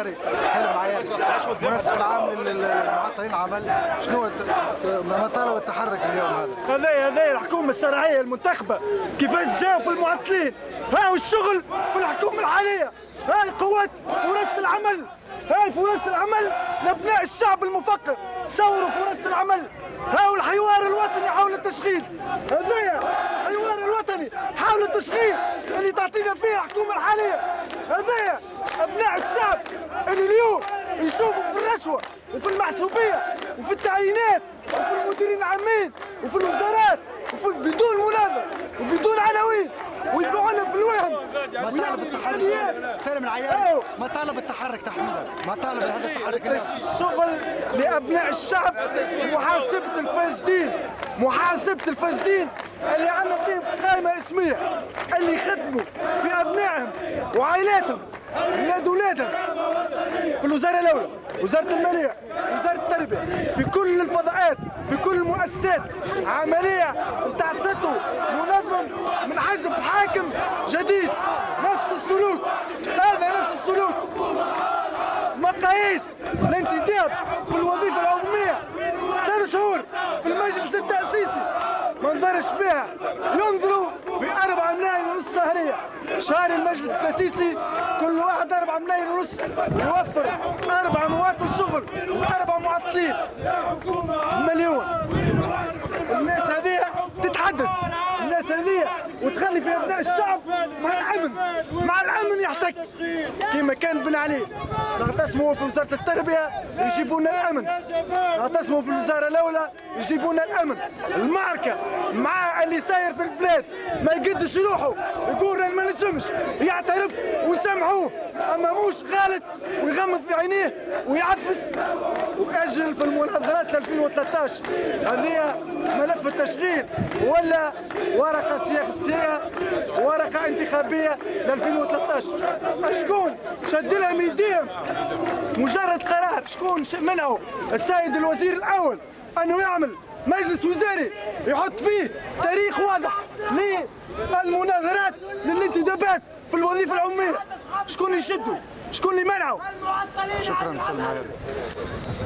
العياري سالم العياري المنسق العام للمعطلين عمل، شنو مطالب التحرك اليوم هذا؟ هذه الحكومه الشرعيه المنتخبه كيفاش جاوا في المعطلين، ها الشغل في الحكومه الحاليه، هاي قوات فرص العمل، هاي فرص العمل لابناء الشعب المفكر، صوروا فرص العمل، ها الحوار الوطني حول التشغيل، هذايا الحوار الوطني حول التشغيل اللي تعطينا فيه الحكومه الحاليه، هذايا ابناء الشعب اللي اليوم يشوفوا في الرشوه وفي المحسوبيه وفي التعيينات وفي المديرين العامين وفي الوزارات بدون مناظره وبدون عناوين ويبيعونا في الوهم. مطالب التحرك سالم العياري، مطالب التحرك تحديدا، مطالب هذا التحرك الشغل لابناء الشعب، محاسبه الفاسدين، محاسبه الفاسدين اللي عندنا فيهم قائمه اسميه اللي يخدموا في ابنائهم وعائلاتهم ولاد اولادهم في الوزاره الاولى، وزاره الماليه، وزاره التربيه، في كل الفضاءات، في كل المؤسسات، عمليه نتاع ستو منظم من حزب حاكم جديد، نفس السلوك، هذا نفس السلوك، مقاييس الانتداب في الوظيفه العموميه 3 شهور في المجلس التاسيسي ما نظرش فيها، ينظروا ب 4 ملايين ونص شهريه، شهر المجلس التاسيسي كل واحد 4 ملايين ونص يوفر 4 مواطن شغل و4 معطلين مليون. الناس هذه تتحدث، الناس هذه وتخلي في ابناء الشعب مع الامن، مع الامن يحتك كما كان بن علي. نعتصموا في وزاره التربيه يجيبوا لنا الامن، نعتصموا في الوزاره الاولى يجيبوا لنا الامن. المعركه مع اللي ساير في البلاد ما يقدش يروحوا يقول ما نجمش، يعترف ونسامحوه، اما موش غالط ويغمض في عينيه ويعفس واجل في المناظرات ل 2013. هذه ملف التشغيل ولا ورقه سياسيه، ورقه انتخابيه ل 2013. شكون شد لهم يديهم؟ مجرد قرار. شكون منعه السيد الوزير الاول انه يعمل مجلس وزاري يحط فيه تاريخ واضح للمناظرات للانتدابات في الوظيفه العموميه؟ شكون يشدوا؟ شكون اللي منعه؟ شكرا سلمى.